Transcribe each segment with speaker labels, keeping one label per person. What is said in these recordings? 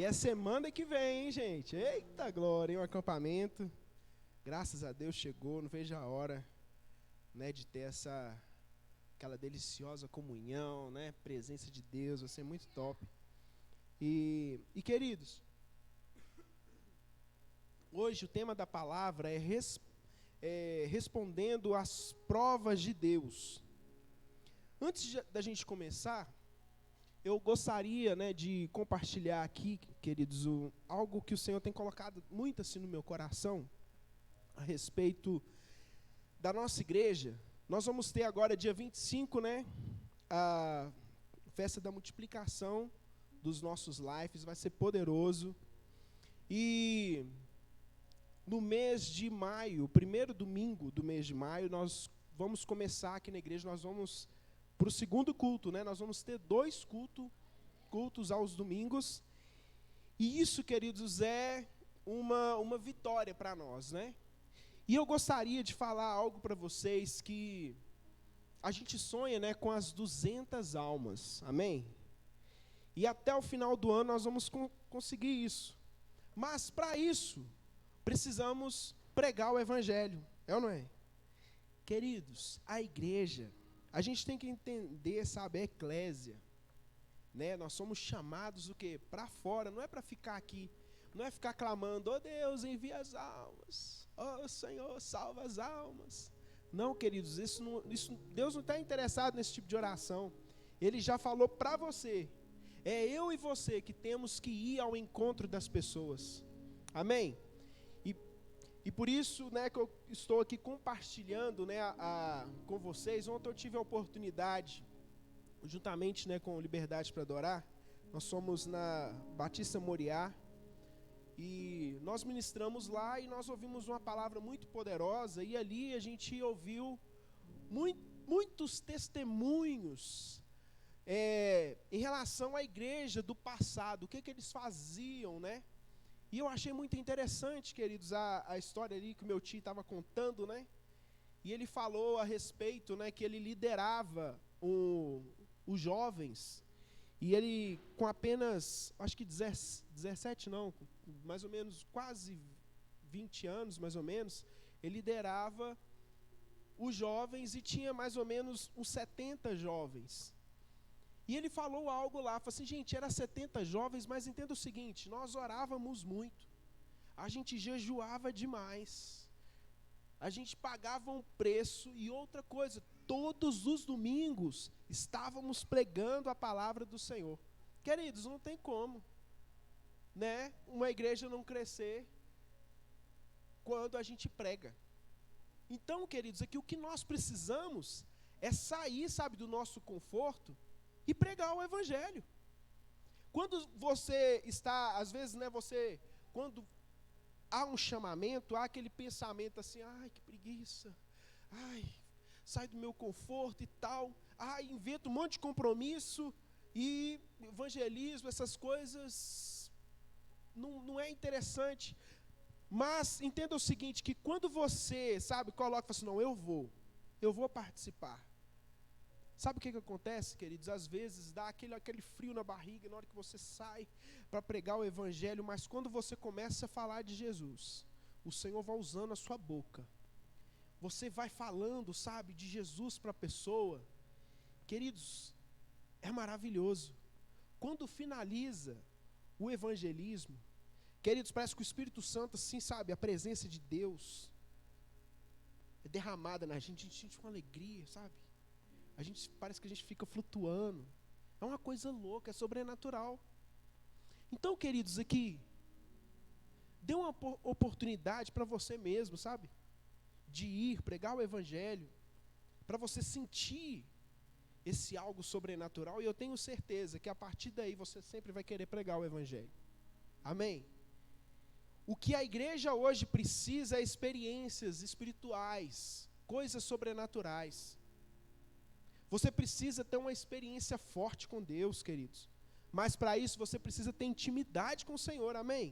Speaker 1: é semana que vem, hein, gente? Eita glória, hein? Um acampamento. Graças a Deus chegou, não vejo a hora, né, de ter aquela deliciosa comunhão, né? Presença de Deus, vai ser muito top. E queridos, hoje o tema da palavra é respondendo às provas de Deus. Antes da gente começar, eu gostaria, né, de compartilhar aqui, queridos, algo que o Senhor tem colocado muito assim no meu coração, a respeito da nossa igreja. Nós vamos ter agora, dia 25, né, a festa da multiplicação dos nossos lives, vai ser poderoso. E no mês de maio, primeiro domingo do mês de maio, nós vamos começar aqui na igreja, nós vamos para o segundo culto, né? Nós vamos ter 2 cultos aos domingos. E isso, queridos, é uma vitória para nós, né? E eu gostaria de falar algo para vocês que a gente sonha, né, com as 200 almas, amém? E até o final do ano nós vamos conseguir isso. Mas para isso, precisamos pregar o evangelho, é ou não é? Queridos, a igreja, a gente tem que entender, sabe, a eclésia, né? Nós somos chamados o quê? Para fora, não é para ficar aqui, não é ficar clamando, ó Deus, envia as almas, ó Senhor, salva as almas. Não, queridos, Deus não está interessado nesse tipo de oração. Ele já falou para você, é eu e você que temos que ir ao encontro das pessoas, amém? E por isso, né, que eu estou aqui compartilhando, né, com vocês. Ontem eu tive a oportunidade, juntamente, né, com Liberdade para Adorar, nós somos na Batista Moriá, e nós ministramos lá e nós ouvimos uma palavra muito poderosa, e ali a gente ouviu muitos testemunhos em relação à igreja do passado, o que eles faziam, né? E eu achei muito interessante, queridos, a história ali que o meu tio estava contando, né? E ele falou a respeito, né, que ele liderava os jovens, e ele com apenas, acho que 17 não, mais ou menos quase 20 anos, mais ou menos, ele liderava os jovens e tinha mais ou menos uns 70 jovens. E ele falou algo lá, falou assim, gente, era 70 jovens, mas entenda o seguinte, nós orávamos muito, a gente jejuava demais, a gente pagava um preço, e outra coisa, todos os domingos estávamos pregando a palavra do Senhor. Queridos, não tem como, né, uma igreja não crescer quando a gente prega. Então, queridos, aqui o que nós precisamos é sair, sabe, do nosso conforto e pregar o evangelho. Quando você está, às vezes, né, quando há um chamamento, há aquele pensamento assim, ai, que preguiça, ai, sai do meu conforto e tal, ai, invento um monte de compromisso, e evangelismo, essas coisas, não é interessante. Mas entenda o seguinte, que quando você, sabe, coloca, assim, não, eu vou participar. Sabe o que acontece, queridos? Às vezes dá aquele frio na barriga na hora que você sai para pregar o evangelho, mas quando você começa a falar de Jesus, o Senhor vai usando a sua boca. Você vai falando, sabe, de Jesus para a pessoa. Queridos, é maravilhoso. Quando finaliza o evangelismo, queridos, parece que o Espírito Santo, assim, sabe, a presença de Deus é derramada na gente, a gente sente uma alegria, sabe? Parece que a gente fica flutuando. É uma coisa louca, é sobrenatural. Então, queridos, aqui, dê uma oportunidade para você mesmo, sabe? De ir, pregar o evangelho, para você sentir esse algo sobrenatural, e eu tenho certeza que a partir daí você sempre vai querer pregar o evangelho. Amém? O que a igreja hoje precisa é experiências espirituais, coisas sobrenaturais. Você precisa ter uma experiência forte com Deus, queridos. Mas para isso você precisa ter intimidade com o Senhor, amém?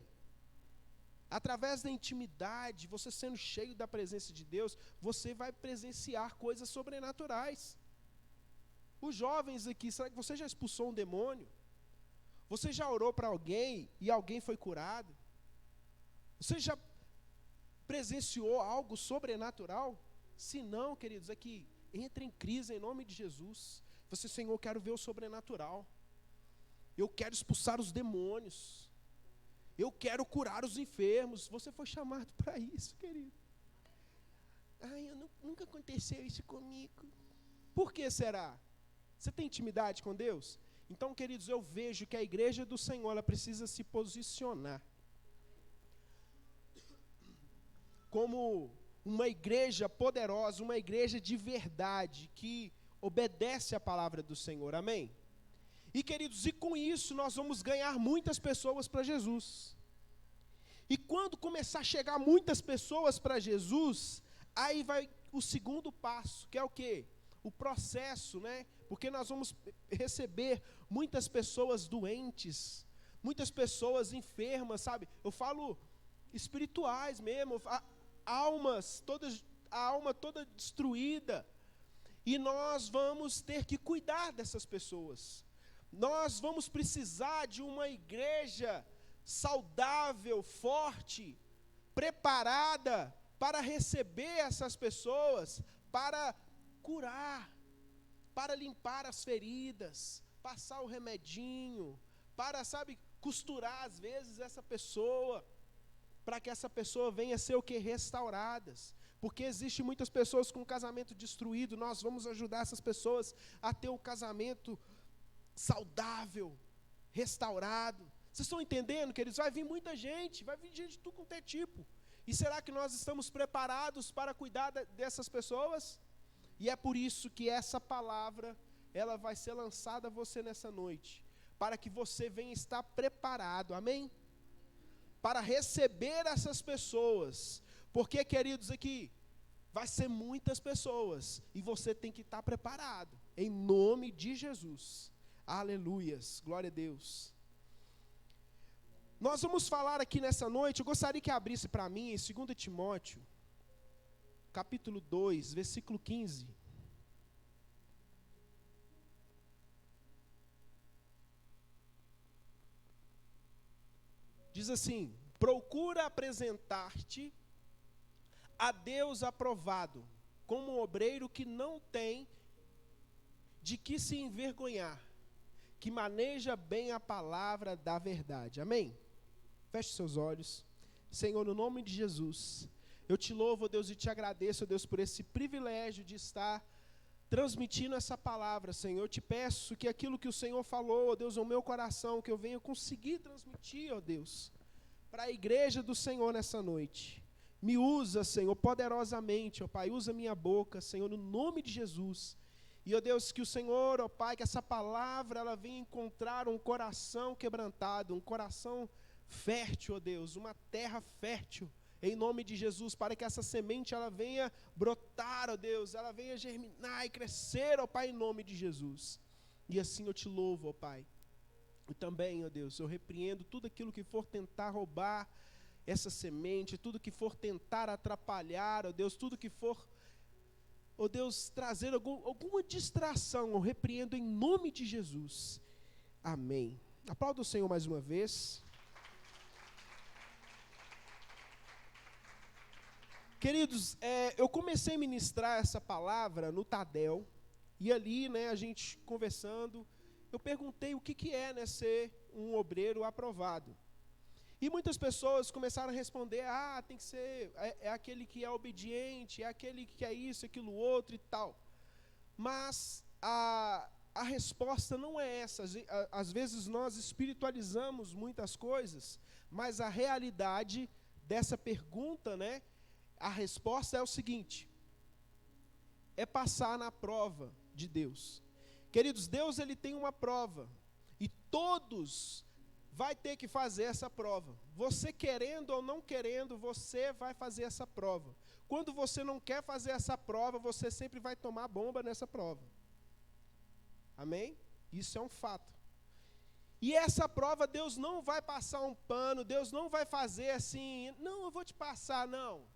Speaker 1: Através da intimidade, você sendo cheio da presença de Deus, você vai presenciar coisas sobrenaturais. Os jovens aqui, será que você já expulsou um demônio? Você já orou para alguém e alguém foi curado? Você já presenciou algo sobrenatural? Se não, queridos, aqui, entre em crise em nome de Jesus. Você, Senhor, eu quero ver o sobrenatural. Eu quero expulsar os demônios. Eu quero curar os enfermos. Você foi chamado para isso, querido. Ai, nunca aconteceu isso comigo. Por que será? Você tem intimidade com Deus? Então, queridos, eu vejo que a igreja do Senhor, ela precisa se posicionar como uma igreja poderosa, uma igreja de verdade, que obedece à palavra do Senhor, amém? E, queridos, e com isso nós vamos ganhar muitas pessoas para Jesus. E quando começar a chegar muitas pessoas para Jesus, aí vai o segundo passo, que é o quê? O processo, né? Porque nós vamos receber muitas pessoas doentes, muitas pessoas enfermas, sabe? Eu falo espirituais mesmo, almas todas, a alma toda destruída. E nós vamos ter que cuidar dessas pessoas. Nós vamos precisar de uma igreja saudável, forte, preparada para receber essas pessoas, para curar, para limpar as feridas, passar o remedinho, para, sabe, costurar às vezes essa pessoa, para que essa pessoa venha ser o que? Restauradas. Porque existem muitas pessoas com casamento destruído, nós vamos ajudar essas pessoas a ter um casamento saudável, restaurado. Vocês estão entendendo, queridos? Vai vir muita gente, vai vir gente de tudo quanto é tipo. E será que nós estamos preparados para cuidar dessas pessoas? E é por isso que essa palavra, ela vai ser lançada a você nessa noite, para que você venha estar preparado, amém? Para receber essas pessoas, porque, queridos, aqui, vai ser muitas pessoas, e você tem que estar preparado, em nome de Jesus, aleluias, glória a Deus. Nós vamos falar aqui nessa noite, eu gostaria que abrisse para mim, em 2 Timóteo, capítulo 2, versículo 15. Diz assim: procura apresentar-te a Deus aprovado, como um obreiro que não tem de que se envergonhar, que maneja bem a palavra da verdade. Amém? Feche seus olhos. Senhor, no nome de Jesus, eu te louvo, ó Deus, e te agradeço, ó Deus, por esse privilégio de estar transmitindo essa palavra, Senhor. Eu te peço que aquilo que o Senhor falou, ó Deus, no meu coração, que eu venha conseguir transmitir, ó Deus, para a igreja do Senhor nessa noite. Me usa, Senhor, poderosamente, ó Pai, usa minha boca, Senhor, no nome de Jesus. E, ó Deus, que o Senhor, ó Pai, que essa palavra, ela venha encontrar um coração quebrantado, um coração fértil, ó Deus, uma terra fértil, em nome de Jesus, para que essa semente, ela venha brotar, ó Deus, ela venha germinar e crescer, ó Pai, em nome de Jesus. E assim eu te louvo, ó Pai. E também, ó Deus, eu repreendo tudo aquilo que for tentar roubar essa semente, tudo que for tentar atrapalhar, ó Deus, tudo que for, ó Deus, trazer alguma distração, eu repreendo em nome de Jesus. Amém. Aplauda o Senhor mais uma vez. Queridos, eu comecei a ministrar essa palavra no Tadel, e ali, né, a gente conversando, eu perguntei o que é, né, ser um obreiro aprovado. E muitas pessoas começaram a responder, tem que ser, é aquele que é obediente, é aquele que é isso, aquilo outro e tal. Mas a resposta não é essa. Às vezes nós espiritualizamos muitas coisas, mas a realidade dessa pergunta, né, a resposta é o seguinte: é passar na prova de Deus. Queridos, Deus, ele tem uma prova, e todos vai ter que fazer essa prova. Você querendo ou não querendo, você vai fazer essa prova. Quando você não quer fazer essa prova, você sempre vai tomar bomba nessa prova. Amém? Isso é um fato. E essa prova, Deus não vai passar um pano, Deus não vai fazer assim, não, eu vou te passar, não.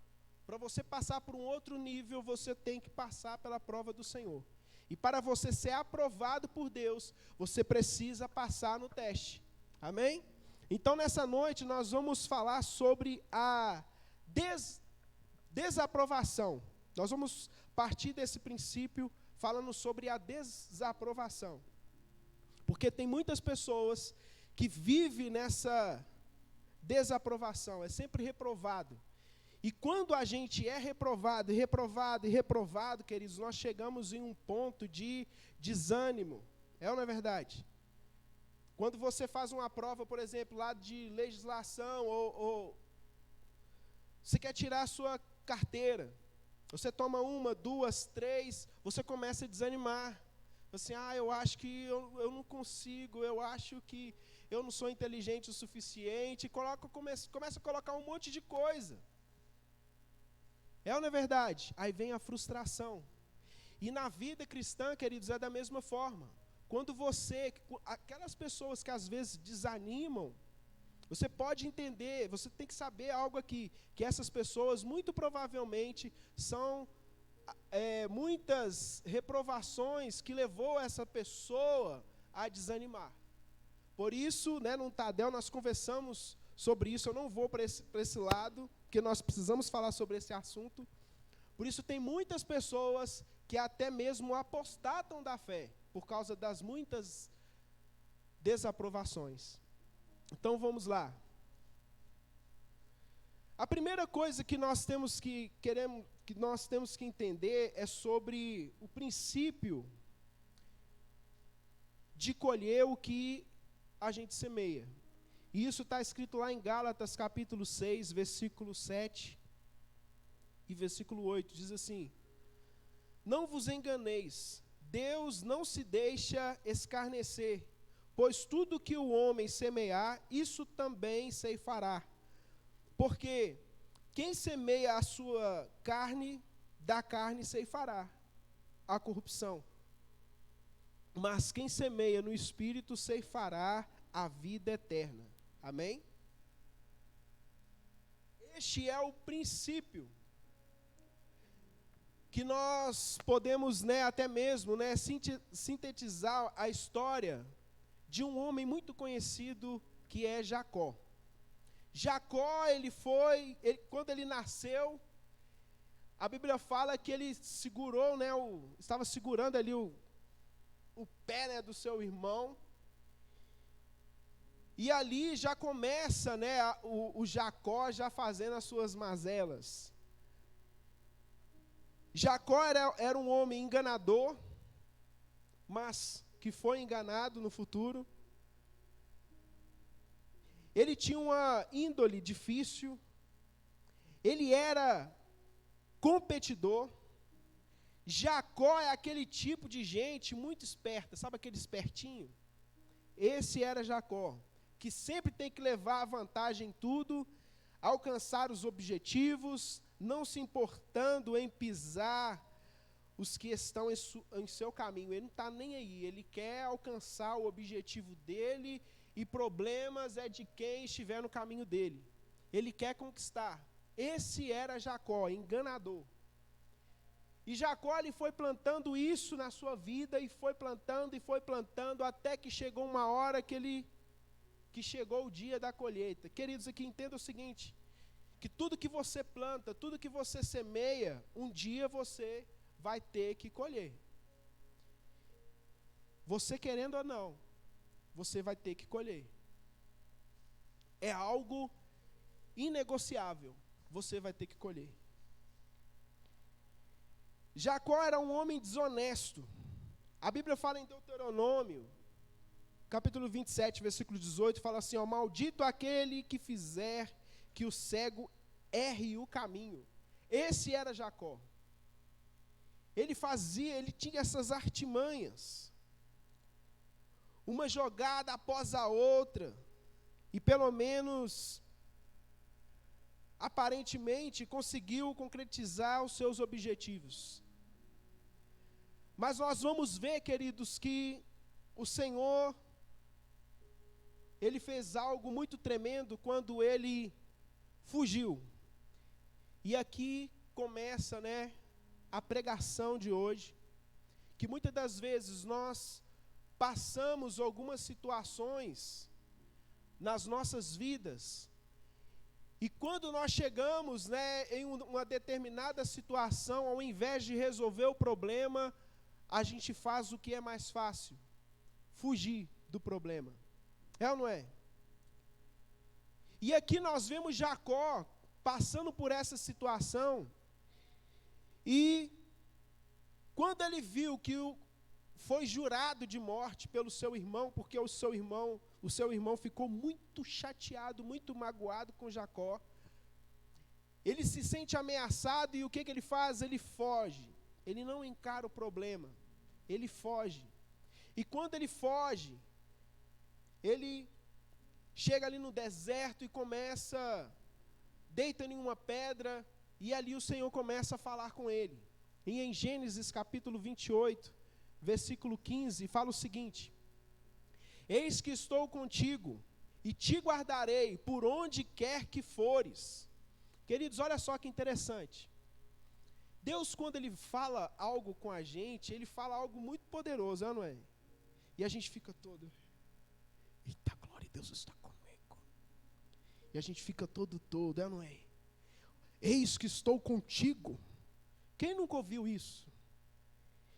Speaker 1: Para você passar por um outro nível, você tem que passar pela prova do Senhor. E para você ser aprovado por Deus, você precisa passar no teste. Amém? Então, nessa noite, nós vamos falar sobre a desaprovação. Nós vamos partir desse princípio falando sobre a desaprovação. Porque tem muitas pessoas que vivem nessa desaprovação, é sempre reprovado. E quando a gente é reprovado, queridos, nós chegamos em um ponto de desânimo. É ou não é verdade? Quando você faz uma prova, por exemplo, lá de legislação, ou você quer tirar a sua carteira, você toma 1, 2, 3, você começa a desanimar. Assim, eu acho que eu não consigo, eu acho que eu não sou inteligente o suficiente, começa a colocar um monte de coisa. É ou não é verdade? Aí vem a frustração. E na vida cristã, queridos, é da mesma forma. Quando aquelas pessoas que às vezes desanimam, você pode entender, você tem que saber algo aqui, que essas pessoas muito provavelmente são muitas reprovações que levou essa pessoa a desanimar. Por isso, né, no Tadel nós conversamos sobre isso, eu não vou para esse lado, porque nós precisamos falar sobre esse assunto. Por isso tem muitas pessoas que até mesmo apostatam da fé, por causa das muitas desaprovações. Então vamos lá. A primeira coisa que nós temos que entender é sobre o princípio de colher o que a gente semeia. E isso está escrito lá em Gálatas capítulo 6, versículo 7 e versículo 8. Diz assim: não vos enganeis, Deus não se deixa escarnecer, pois tudo que o homem semear, isso também ceifará. Porque quem semeia a sua carne, da carne ceifará a corrupção. Mas quem semeia no Espírito ceifará a vida eterna. Amém? Este é o princípio que nós podemos, né, até mesmo, né, sintetizar a história de um homem muito conhecido que é Jacó. Jacó, quando ele nasceu, a Bíblia fala que ele segurou, né, estava segurando ali o pé, né, do seu irmão. E ali já começa, né, o Jacó já fazendo as suas mazelas. Jacó era um homem enganador, mas que foi enganado no futuro. Ele tinha uma índole difícil. Ele era competidor. Jacó é aquele tipo de gente muito esperta, sabe aquele espertinho? Esse era Jacó, que sempre tem que levar a vantagem em tudo, alcançar os objetivos, não se importando em pisar os que estão em seu caminho. Ele não está nem aí, ele quer alcançar o objetivo dele, e problemas é de quem estiver no caminho dele. Ele quer conquistar. Esse era Jacó, enganador. E Jacó ele foi plantando isso na sua vida, e foi plantando, até que chegou uma hora que chegou o dia da colheita. Queridos, aqui entenda o seguinte, que tudo que você planta, tudo que você semeia, um dia você vai ter que colher. Você querendo ou não, você vai ter que colher. É algo inegociável, você vai ter que colher. Jacó era um homem desonesto. A Bíblia fala em Deuteronômio, capítulo 27, versículo 18, fala assim, maldito aquele que fizer que o cego erre o caminho. Esse era Jacó. Ele tinha essas artimanhas, uma jogada após a outra, e pelo menos, aparentemente, conseguiu concretizar os seus objetivos. Mas nós vamos ver, queridos, que o Senhor, Ele fez algo muito tremendo quando Ele fugiu. E aqui começa, né, a pregação de hoje, que muitas das vezes nós passamos algumas situações nas nossas vidas. E quando nós chegamos, em uma determinada situação, ao invés de resolver o problema, a gente faz o que é mais fácil: fugir do problema. É ou não é? E aqui nós vemos Jacó passando por essa situação, e quando ele viu que foi jurado de morte pelo seu irmão, porque o seu irmão ficou muito chateado, muito magoado com Jacó, ele se sente ameaçado, e o que ele faz? Ele foge. Ele não encara o problema, ele foge. E quando ele foge, ele chega ali no deserto e deita em uma pedra, e ali o Senhor começa a falar com ele. E em Gênesis capítulo 28, versículo 15, fala o seguinte: eis que estou contigo, e te guardarei por onde quer que fores. Queridos, olha só que interessante. Deus, quando Ele fala algo com a gente, Ele fala algo muito poderoso, não é? E a gente fica todo: eita, glória, Deus está comigo. E a gente fica todo, não é? Eis que estou contigo. Quem nunca ouviu isso?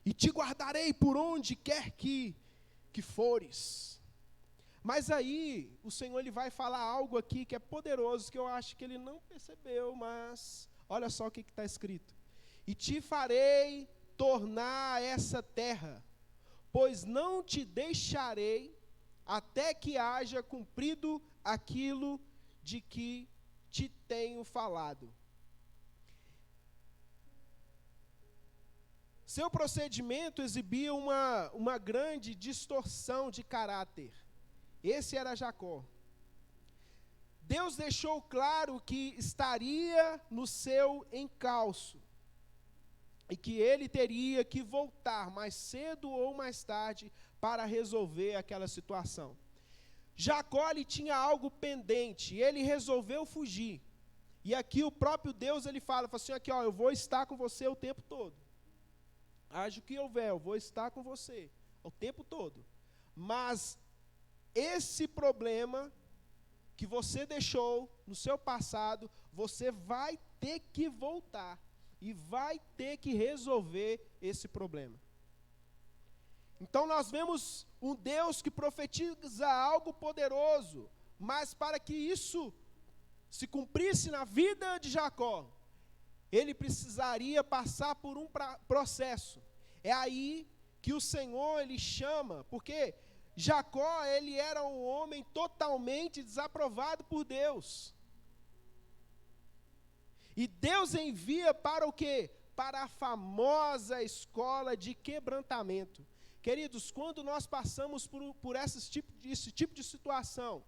Speaker 1: E te guardarei por onde quer que fores. Mas aí, o Senhor ele vai falar algo aqui que é poderoso, que eu acho que ele não percebeu, mas olha só o que está escrito: e te farei tornar essa terra, pois não te deixarei até que haja cumprido aquilo de que te tenho falado. Seu procedimento exibia uma grande distorção de caráter. Esse era Jacó. Deus deixou claro que estaria no seu encalço e que ele teria que voltar mais cedo ou mais tarde para resolver aquela situação. Jacó ele tinha algo pendente, ele resolveu fugir. E aqui o próprio Deus ele fala assim, aqui, eu vou estar com você o tempo todo. Haja o que houver, eu vou estar com você o tempo todo. Mas esse problema que você deixou no seu passado, você vai ter que voltar e vai ter que resolver esse problema. Então nós vemos um Deus que profetiza algo poderoso, mas para que isso se cumprisse na vida de Jacó, ele precisaria passar por um processo. É aí que o Senhor ele chama, porque Jacó ele era um homem totalmente desaprovado por Deus. E Deus envia para o quê? Para a famosa escola de quebrantamento. Queridos, quando nós passamos por esse tipo de situação,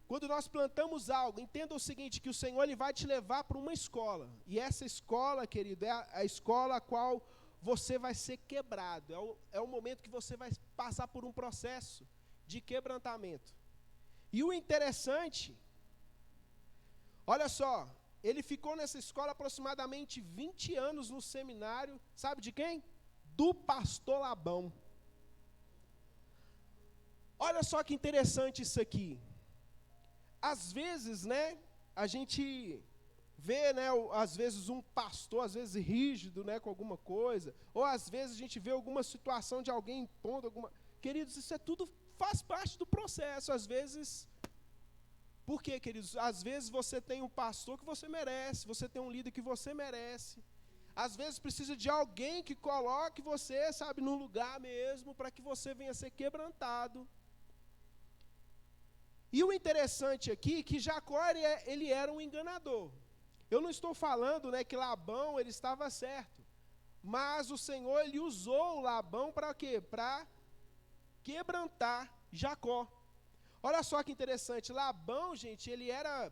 Speaker 1: quando nós plantamos algo, entenda o seguinte, que o Senhor ele vai te levar para uma escola. E essa escola, querido, é a escola a qual você vai ser quebrado. É o momento que você vai passar por um processo de quebrantamento. E o interessante, olha só, ele ficou nessa escola aproximadamente 20 anos no seminário, sabe de quem? Do pastor Labão. Olha só que interessante isso aqui. Às vezes, a gente vê, às vezes um pastor, às vezes rígido, com alguma coisa, ou às vezes a gente vê alguma situação de alguém impondo alguma... Queridos, isso tudo faz parte do processo, às vezes... Por quê, queridos? Às vezes você tem um pastor que você merece, você tem um líder que você merece. Às vezes precisa de alguém que coloque você, no lugar mesmo, para que você venha a ser quebrantado. E o interessante aqui, que Jacó, ele era um enganador. Eu não estou falando, que Labão, ele estava certo. Mas o Senhor, ele usou Labão para quê? Para quebrantar Jacó. Olha só que interessante, Labão, gente, ele era,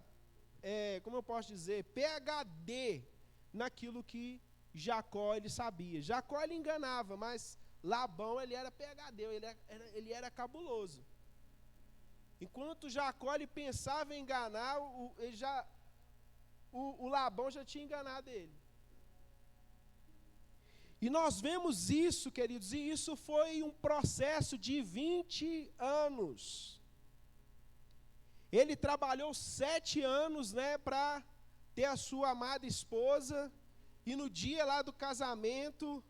Speaker 1: como eu posso dizer, PhD naquilo que Jacó, ele sabia. Jacó, ele enganava, mas Labão, ele era PhD, ele era cabuloso. Enquanto Jacó ele pensava em enganar, o Labão já tinha enganado ele. E nós vemos isso, queridos, e isso foi um processo de 20 anos. Ele trabalhou 7 anos, né, para ter a sua amada esposa, e no dia lá do casamento,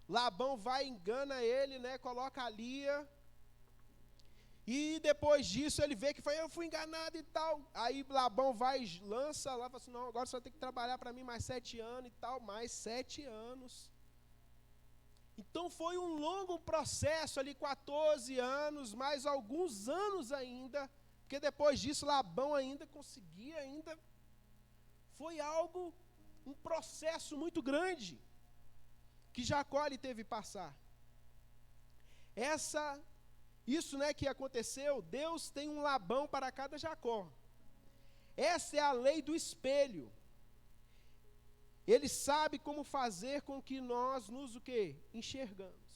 Speaker 1: Labão vai e engana ele, né, coloca a Lia, e depois disso ele vê que foi, eu fui enganado e tal. Aí Labão vai e lança lá, fala assim, não, agora você vai ter que trabalhar para mim mais 7 anos e tal, mais 7 anos. Então foi um longo processo ali, 14 anos, mais alguns anos ainda, porque depois disso Labão ainda conseguia, foi algo, um processo muito grande, que Jacó lhe teve passar. Isso, né, que aconteceu, Deus tem um Labão para cada Jacó. Essa é a lei do espelho. Ele sabe como fazer com que nós nos o quê? Enxergamos.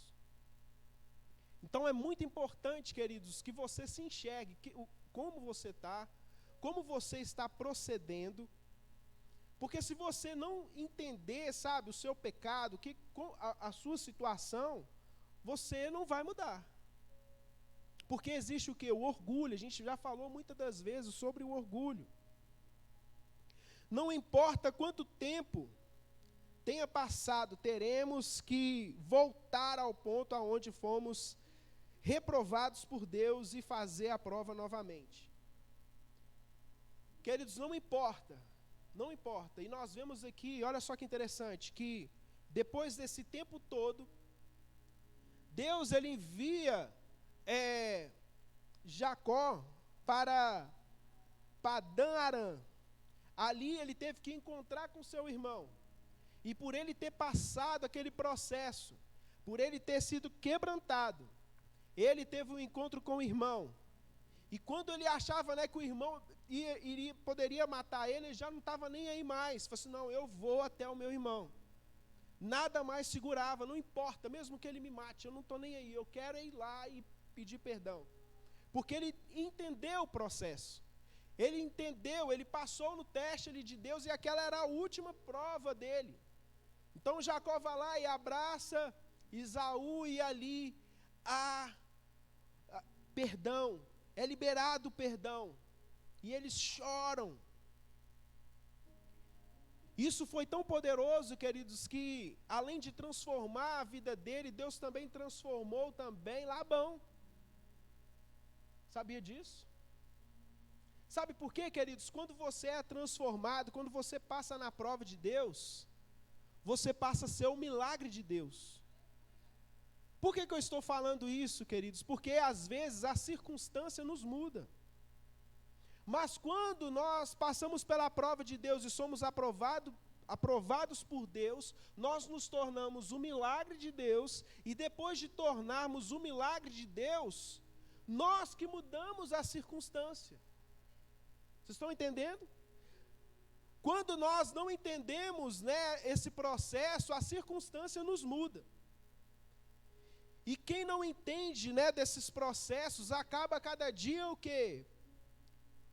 Speaker 1: Então é muito importante, queridos, que você se enxergue, como você está, como você está procedendo. Porque se você não entender, sabe, o seu pecado, a sua situação, você não vai mudar. Porque existe o quê? O orgulho. A gente já falou muitas das vezes sobre o orgulho. Não importa quanto tempo tenha passado, teremos que voltar ao ponto aonde fomos reprovados por Deus e fazer a prova novamente. Queridos, não importa. Não importa. E nós vemos aqui, olha só que interessante, que depois desse tempo todo, Deus ele envia Jacó para Padã-Arã. Ali ele teve que encontrar com seu irmão. E por ele ter passado aquele processo, por ele ter sido quebrantado, ele teve um encontro com o irmão. E quando ele achava, né, que o irmão poderia matar ele já não estava nem aí mais. Falou assim, não, eu vou até o meu irmão. Nada mais segurava, não importa, mesmo que ele me mate, eu não estou nem aí, eu quero ir lá e pedir perdão. Porque ele entendeu o processo. Ele entendeu, ele passou no teste ali de Deus e aquela era a última prova dele. Então Jacó vai lá e abraça Esaú e ali perdão, é liberado o perdão. E eles choram. Isso foi tão poderoso, queridos, que além de transformar a vida dele, Deus também transformou também Labão. Sabia disso? Sabe por quê, queridos? Quando você é transformado, quando você passa na prova de Deus, você passa a ser o milagre de Deus. Por que eu estou falando isso, queridos? Porque às vezes a circunstância nos muda. Mas quando nós passamos pela prova de Deus e somos aprovados por Deus, nós nos tornamos o milagre de Deus, e depois de tornarmos o milagre de Deus, nós que mudamos a circunstância. Vocês estão entendendo? Quando nós não entendemos, né, esse processo, a circunstância nos muda. E quem não entende, né, desses processos, acaba cada dia o quê?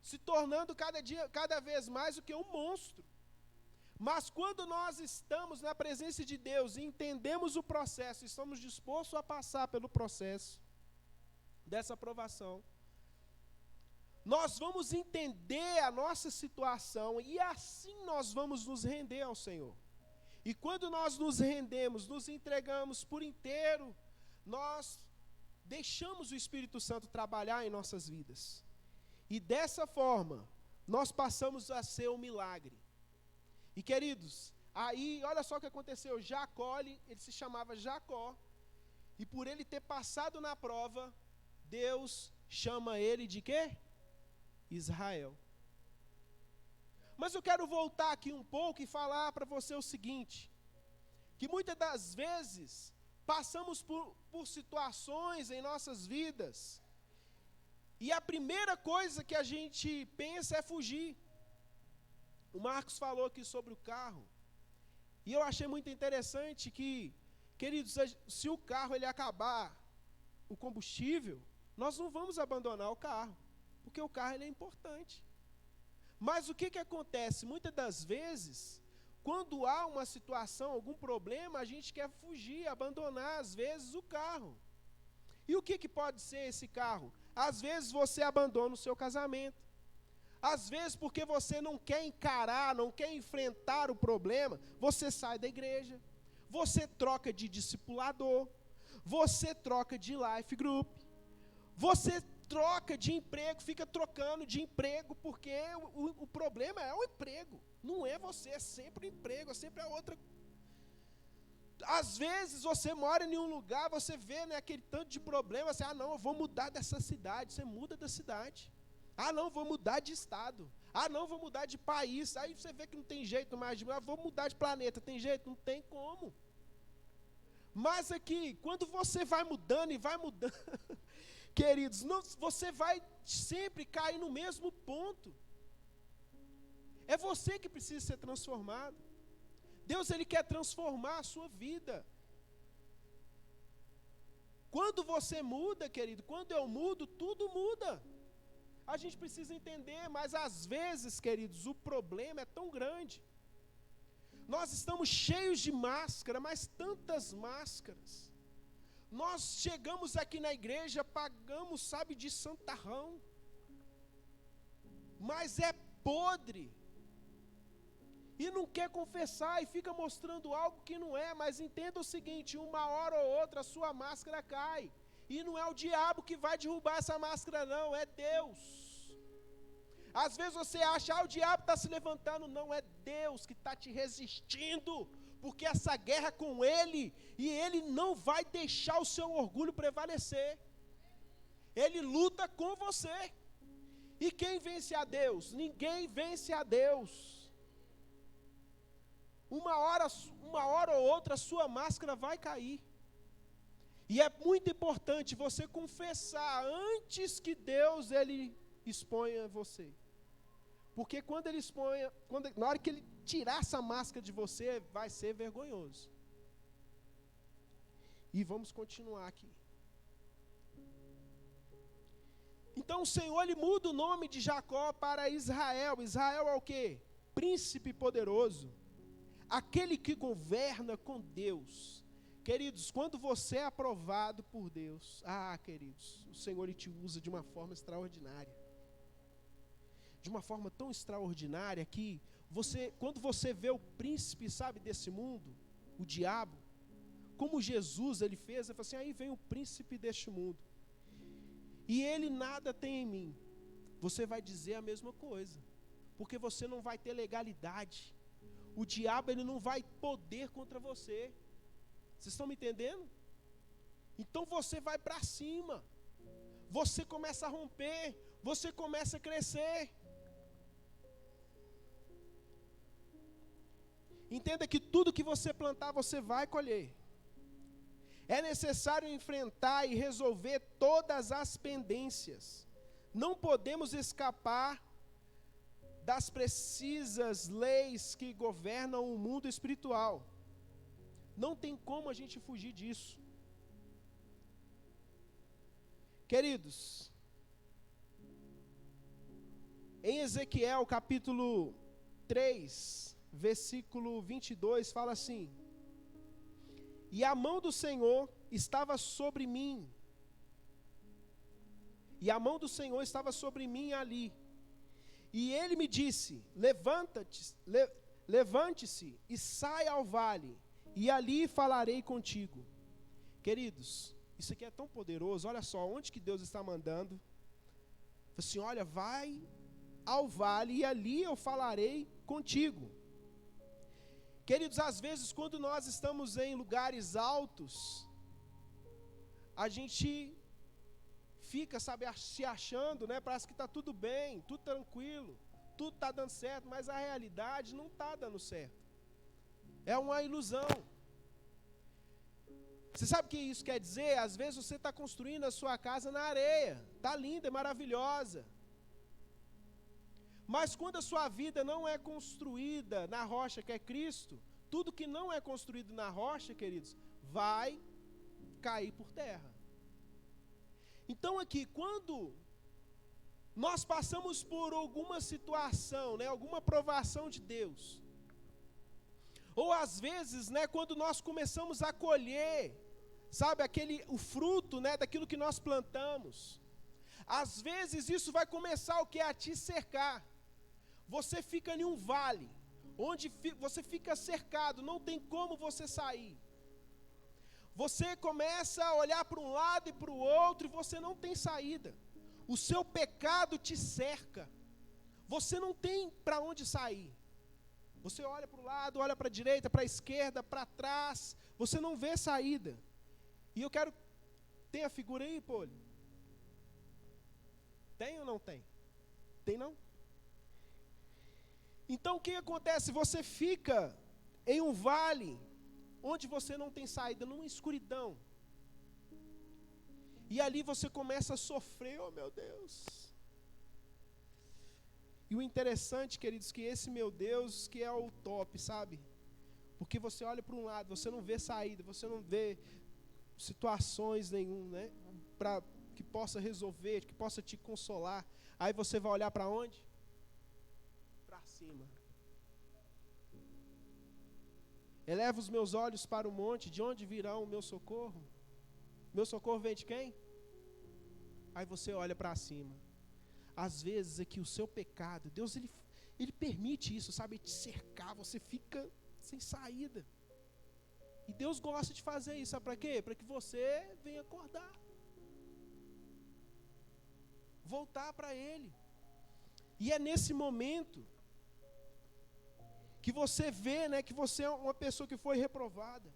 Speaker 1: Se tornando cada vez mais o que? Um monstro. Mas quando nós estamos na presença de Deus e entendemos o processo, estamos dispostos a passar pelo processo dessa aprovação, nós vamos entender a nossa situação e assim nós vamos nos render ao Senhor. E quando nós nos rendemos, nos entregamos por inteiro, nós deixamos o Espírito Santo trabalhar em nossas vidas. E dessa forma, nós passamos a ser um milagre. E queridos, aí olha só o que aconteceu. Jacó, ele se chamava Jacó, e por ele ter passado na prova, Deus chama ele de quê? Israel. Mas eu quero voltar aqui um pouco e falar para você o seguinte, que muitas das vezes passamos por situações em nossas vidas, e a primeira coisa que a gente pensa é fugir. O Marcos falou aqui sobre o carro, e eu achei muito interessante que, queridos, se o carro ele acabar o combustível, nós não vamos abandonar o carro, porque o carro ele é importante. Mas o que acontece? Muitas das vezes, quando há uma situação, algum problema, a gente quer fugir, abandonar, às vezes, o carro. E o que pode ser esse carro? Às vezes você abandona o seu casamento. Às vezes, porque você não quer encarar, não quer enfrentar o problema, você sai da igreja, você troca de discipulador, você troca de life group, você troca de emprego, fica trocando de emprego, porque o problema é o emprego, não é você, é sempre o emprego, é sempre a outra. Às vezes você mora em um lugar, você vê, né, aquele tanto de problema, você, não, eu vou mudar dessa cidade, você muda da cidade. Não, vou mudar de estado. Não, vou mudar de país. Aí você vê que não tem jeito mais de vou mudar de planeta, tem jeito? Não tem como. Mas aqui, quando você vai mudando e vai mudando, queridos, você vai sempre cair no mesmo ponto. É você que precisa ser transformado. Deus, Ele quer transformar a sua vida. Quando você muda, querido, quando eu mudo, tudo muda. A gente precisa entender, mas às vezes, queridos, o problema é tão grande. Nós estamos cheios de máscara, mas tantas máscaras. Nós chegamos aqui na igreja, pagamos, sabe, de santarrão. Mas é podre. E não quer confessar e fica mostrando algo que não é, mas entenda o seguinte, uma hora ou outra a sua máscara cai. E não é o diabo que vai derrubar essa máscara não, é Deus. Às vezes você acha, o diabo está se levantando, não, é Deus que está te resistindo, porque essa guerra é com Ele, e Ele não vai deixar o seu orgulho prevalecer. Ele luta com você. E quem vence a Deus? Ninguém vence a Deus. Uma hora ou outra a sua máscara vai cair. E é muito importante você confessar antes que Deus Ele exponha você. Porque quando Ele exponha, na hora que Ele tirar essa máscara de você, vai ser vergonhoso. E vamos continuar aqui. Então o Senhor, Ele muda o nome de Jacó para Israel. Israel é o quê? Príncipe poderoso. Aquele que governa com Deus. Queridos, quando você é aprovado por Deus, queridos, o Senhor Ele te usa de uma forma extraordinária. De uma forma tão extraordinária que quando você vê o príncipe, sabe, desse mundo, o diabo, como Jesus Ele fez, Ele falou assim, aí vem o príncipe deste mundo. E ele nada tem em mim. Você vai dizer a mesma coisa. Porque você não vai ter legalidade. O diabo, ele não vai poder contra você. Vocês estão me entendendo? Então você vai para cima. Você começa a romper. Você começa a crescer. Entenda que tudo que você plantar, você vai colher. É necessário enfrentar e resolver todas as pendências. Não podemos escapar das precisas leis que governam o mundo espiritual. Não tem como a gente fugir disso. Queridos, em Ezequiel capítulo 3, versículo 22, fala assim: e a mão do Senhor estava sobre mim. E a mão do Senhor estava sobre mim ali. E Ele me disse, levante-se e saia ao vale, e ali falarei contigo. Queridos, isso aqui é tão poderoso, olha só, onde que Deus está mandando. Assim, olha, vai ao vale, e ali eu falarei contigo. Queridos, às vezes quando nós estamos em lugares altos, a gente fica, sabe, se achando, né, parece que está tudo bem, tudo tranquilo, tudo está dando certo, mas a realidade não está dando certo. É uma ilusão. Você sabe o que isso quer dizer? Às vezes você está construindo a sua casa na areia, está linda, é maravilhosa. Mas quando a sua vida não é construída na rocha que é Cristo, tudo que não é construído na rocha, queridos, vai cair por terra. Então aqui, quando nós passamos por alguma situação, né, alguma provação de Deus, ou às vezes, né, quando nós começamos a colher, sabe, o fruto, né, daquilo que nós plantamos, às vezes isso vai começar o que? A te cercar. você fica em um vale, onde você fica cercado, não tem como você sair. Você começa a olhar para um lado e para o outro e você não tem saída. O seu pecado te cerca. Você não tem para onde sair. Você olha para o lado, olha para a direita, para a esquerda, para trás. Você não vê saída. E eu quero... Tem a figura aí, Poli? Tem ou não tem? Tem não? Então o que acontece? Você fica em um vale onde você não tem saída, numa escuridão. E ali você começa a sofrer, oh meu Deus. E o interessante, queridos, que esse meu Deus que é o top, sabe? Porque você olha para um lado, você não vê saída, você não vê situações nenhum, né? Para que possa resolver, que possa te consolar. Aí você vai olhar para onde? Para cima. Eleva os meus olhos para o monte, de onde virá o meu socorro? Meu socorro vem de quem? Aí você olha para cima. Às vezes é que o seu pecado, Deus ele permite isso, sabe? Te cercar, você fica sem saída. E Deus gosta de fazer isso, sabe para quê? Para que você venha acordar. Voltar para Ele. E é nesse momento que você vê, né, que você é uma pessoa que foi reprovada.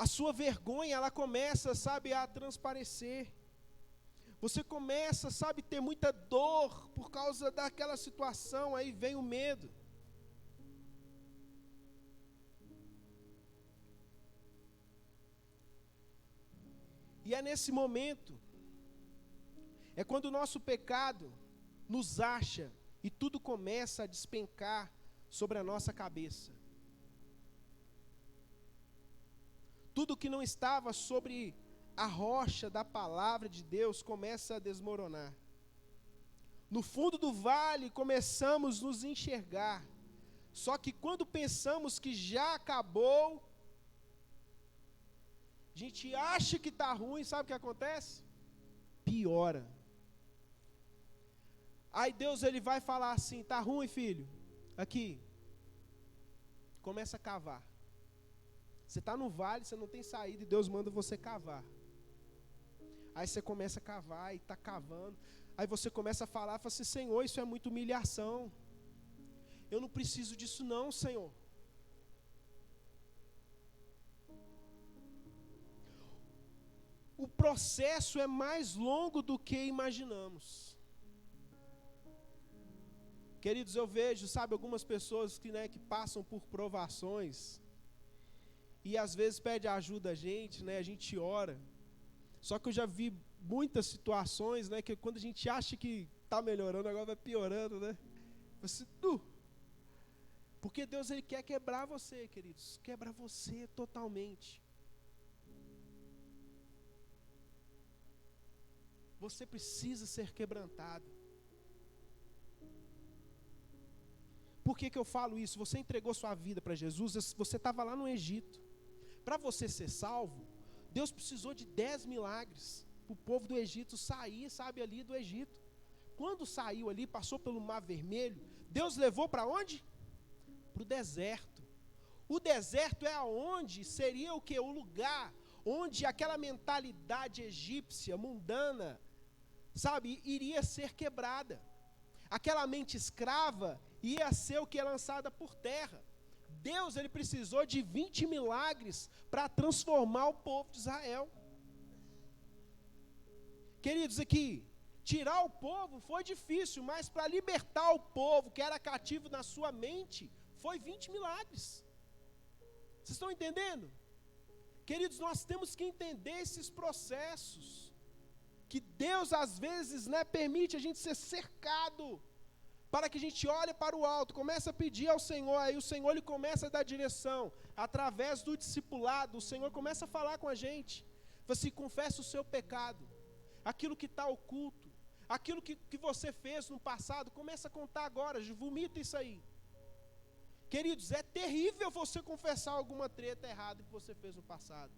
Speaker 1: A sua vergonha, ela começa, sabe, a transparecer. Você começa, sabe, ter muita dor por causa daquela situação, aí vem o medo. E é nesse momento, é quando o nosso pecado nos acha e tudo começa a despencar sobre a nossa cabeça. Tudo que não estava sobre a rocha da palavra de Deus começa a desmoronar. No fundo do vale começamos a nos enxergar. Só que quando pensamos que já acabou, a gente acha que está ruim, sabe o que acontece? Piora. Aí Deus ele vai falar assim, tá ruim, filho? Aqui. Começa a cavar. Você está no vale, você não tem saída e Deus manda você cavar. Aí você começa a cavar e está cavando. Aí você começa a falar, fala assim, Senhor, isso é muita humilhação. Eu não preciso disso não, Senhor. O processo é mais longo do que imaginamos. Queridos, eu vejo, sabe, algumas pessoas que, né, que passam por provações e às vezes pede ajuda a gente, né, a gente ora. Só que eu já vi muitas situações, né, que quando a gente acha que está melhorando, agora vai piorando, né? Você, porque Deus ele quer quebrar você, queridos, quebra você totalmente. Você precisa ser quebrantado. Por que eu falo isso? Você entregou sua vida para Jesus, você estava lá no Egito. Para você ser salvo, Deus precisou de 10 milagres para o povo do Egito sair, sabe, ali do Egito. Quando saiu ali, passou pelo Mar Vermelho, Deus levou para onde? Para o deserto. O deserto é aonde seria o que? O lugar onde aquela mentalidade egípcia, mundana, sabe, iria ser quebrada. Aquela mente escrava ia ser o que é lançada por terra. Deus ele precisou de 20 milagres para transformar o povo de Israel. Queridos, aqui, tirar o povo foi difícil, mas para libertar o povo que era cativo na sua mente, foi 20 milagres. Vocês estão entendendo? Queridos, nós temos que entender esses processos. Que Deus às vezes, né, permite a gente ser cercado, para que a gente olhe para o alto, comece a pedir ao Senhor, aí o Senhor ele começa a dar direção, através do discipulado, o Senhor começa a falar com a gente, fala assim, confessa o seu pecado, aquilo que está oculto, aquilo que você fez no passado, começa a contar agora, vomita isso aí. Queridos, é terrível você confessar alguma treta errada que você fez no passado.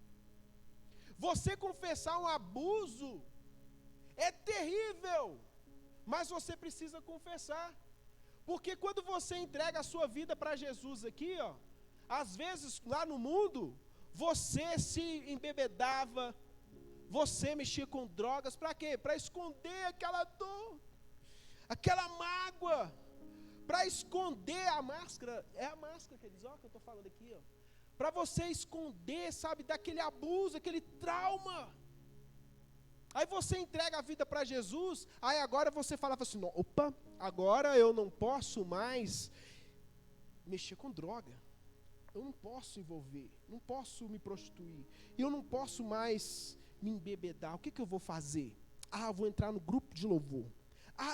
Speaker 1: Você confessar um abuso é terrível. mas você precisa confessar. Porque quando você entrega a sua vida para Jesus aqui, ó, às vezes lá no mundo, você se embebedava, você mexia com drogas, para quê? Para esconder aquela dor, aquela mágoa, para esconder a máscara, é a máscara que eles, ó, que eu estou falando aqui, ó, para você esconder, sabe, daquele abuso, aquele trauma. Aí você entrega a vida para Jesus, aí agora você fala assim, opa, agora eu não posso mais mexer com droga, eu não posso envolver, não posso me prostituir, eu não posso mais me embebedar, o que eu vou fazer? Eu vou entrar no grupo de louvor,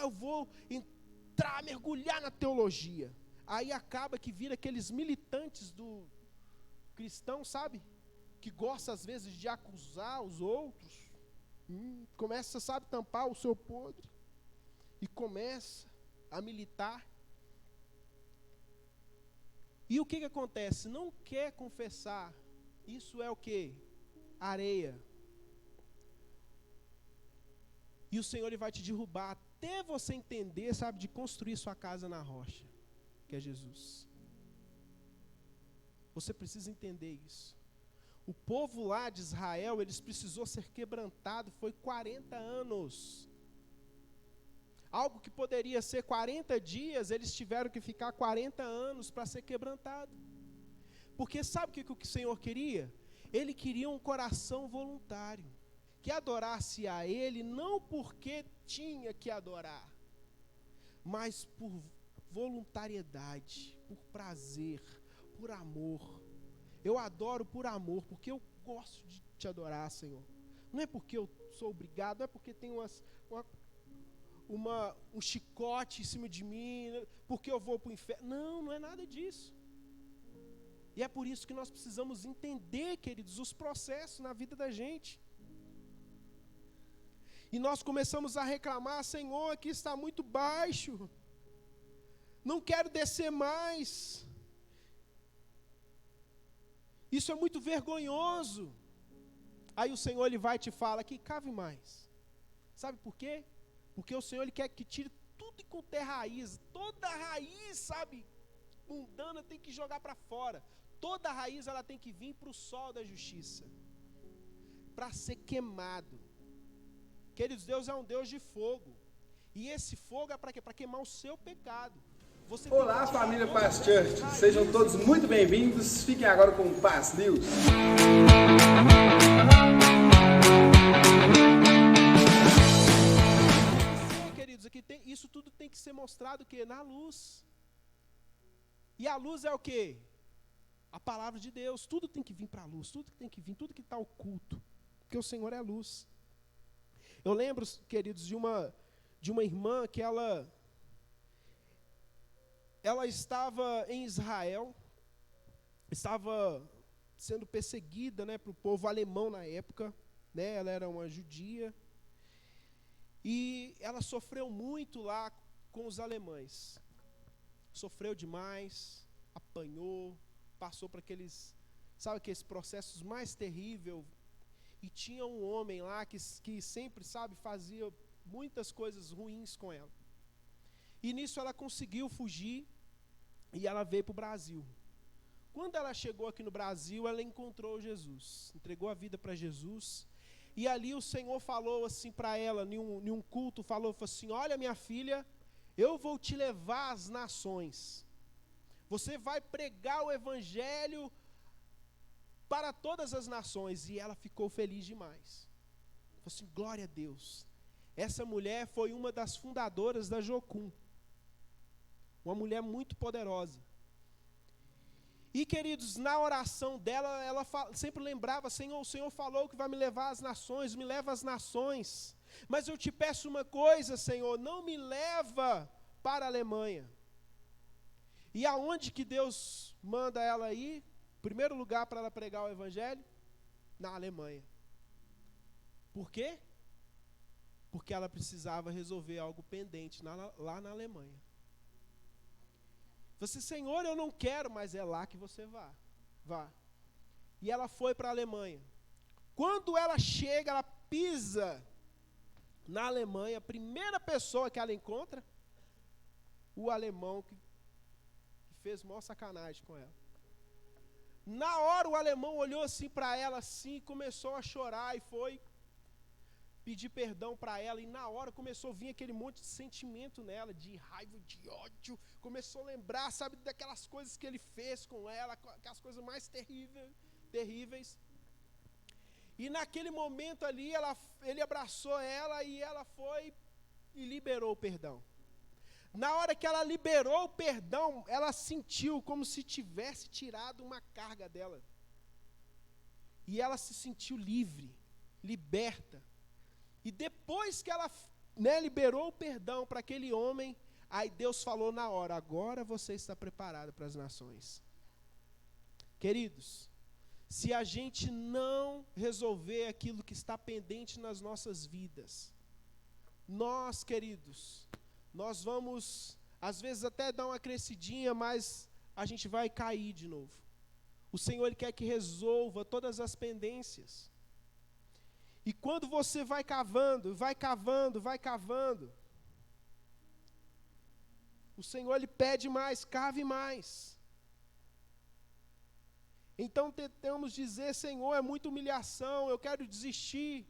Speaker 1: eu vou entrar, mergulhar na teologia. Aí acaba que vira aqueles militantes do cristão, sabe, que gosta às vezes de acusar os outros, começa, sabe, tampar o seu podre, e começa a militar. E o que acontece? Não quer confessar, isso é o que? Areia. E o Senhor ele vai te derrubar, até você entender, sabe, de construir sua casa na rocha, que é Jesus. Você precisa entender isso. O povo lá de Israel, eles precisou ser quebrantado, foi 40 anos. Algo que poderia ser 40 dias, eles tiveram que ficar 40 anos para ser quebrantado. Porque sabe o que o Senhor queria? Ele queria um coração voluntário, que adorasse a Ele, não porque tinha que adorar, mas por voluntariedade, por prazer, por amor. Eu adoro por amor, porque eu gosto de te adorar, Senhor. Não é porque eu sou obrigado, não é porque tem um chicote em cima de mim, porque eu vou para o inferno. Não, não é nada disso. E é por isso que nós precisamos entender, queridos, os processos na vida da gente. E nós começamos a reclamar, Senhor, aqui está muito baixo, não quero descer mais. Isso é muito vergonhoso. Aí o Senhor ele vai e te fala que cave mais. Sabe por quê? Porque o Senhor ele quer que tire tudo com terra raiz. Toda raiz, sabe, mundana tem que jogar para fora. Toda raiz ela tem que vir para o sol da justiça, para ser queimado. Queridos, Deus é um Deus de fogo. E esse fogo é para quê? Para queimar o seu pecado.
Speaker 2: Olá, família Paz Church, sejam todos muito bem-vindos, fiquem agora com o Paz News.
Speaker 1: Queridos, aqui isso tudo tem que ser mostrado que na luz. E a luz é o quê? A palavra de Deus, tudo tem que vir para a luz, tudo que tem que vir, tudo que está oculto, porque o Senhor é luz. Eu lembro, queridos, de uma irmã que ela estava em Israel, estava sendo perseguida, né, para o povo alemão na época, né, ela era uma judia, e ela sofreu muito lá com os alemães, sofreu demais, apanhou, passou por aqueles processos mais terríveis, e tinha um homem lá que sempre, sabe, fazia muitas coisas ruins com ela. E nisso ela conseguiu fugir e ela veio para o Brasil. Quando ela chegou aqui no Brasil, ela encontrou Jesus, entregou a vida para Jesus. E ali o Senhor falou assim para ela, em um culto, falou assim, olha minha filha, eu vou te levar às nações. Você vai pregar o evangelho para todas as nações. E ela ficou feliz demais. Falou assim, glória a Deus. Essa mulher foi uma das fundadoras da Jocum. Uma mulher muito poderosa. E, queridos, na oração dela, ela sempre lembrava, Senhor, o Senhor falou que vai me levar às nações, me leva às nações. Mas eu te peço uma coisa, Senhor, não me leva para a Alemanha. E aonde que Deus manda ela ir? Primeiro lugar para ela pregar o evangelho? Na Alemanha. Por quê? Porque ela precisava resolver algo pendente lá na Alemanha. Você, Senhor, eu não quero, mas é lá que você vá. E ela foi para a Alemanha. Quando ela chega, ela pisa na Alemanha, a primeira pessoa que ela encontra, o alemão que fez maior sacanagem com ela. Na hora o alemão olhou assim para ela, assim, começou a chorar e foi pedir perdão para ela, e na hora começou a vir aquele monte de sentimento nela, de raiva, de ódio, começou a lembrar, sabe, daquelas coisas que ele fez com ela, aquelas coisas mais terríveis. E naquele momento ali, ele abraçou ela e ela foi e liberou o perdão. Na hora que ela liberou o perdão, ela sentiu como se tivesse tirado uma carga dela. E ela se sentiu livre, liberta. E depois que ela, liberou o perdão para aquele homem, aí Deus falou na hora: agora você está preparado para as nações. Queridos, se a gente não resolver aquilo que está pendente nas nossas vidas, nós, queridos, nós vamos, às vezes até dar uma crescidinha, mas a gente vai cair de novo. O Senhor, Ele quer que resolva todas as pendências. E quando você vai cavando, o Senhor, Ele pede mais, cave mais. Então tentamos dizer: Senhor, é muita humilhação, eu quero desistir.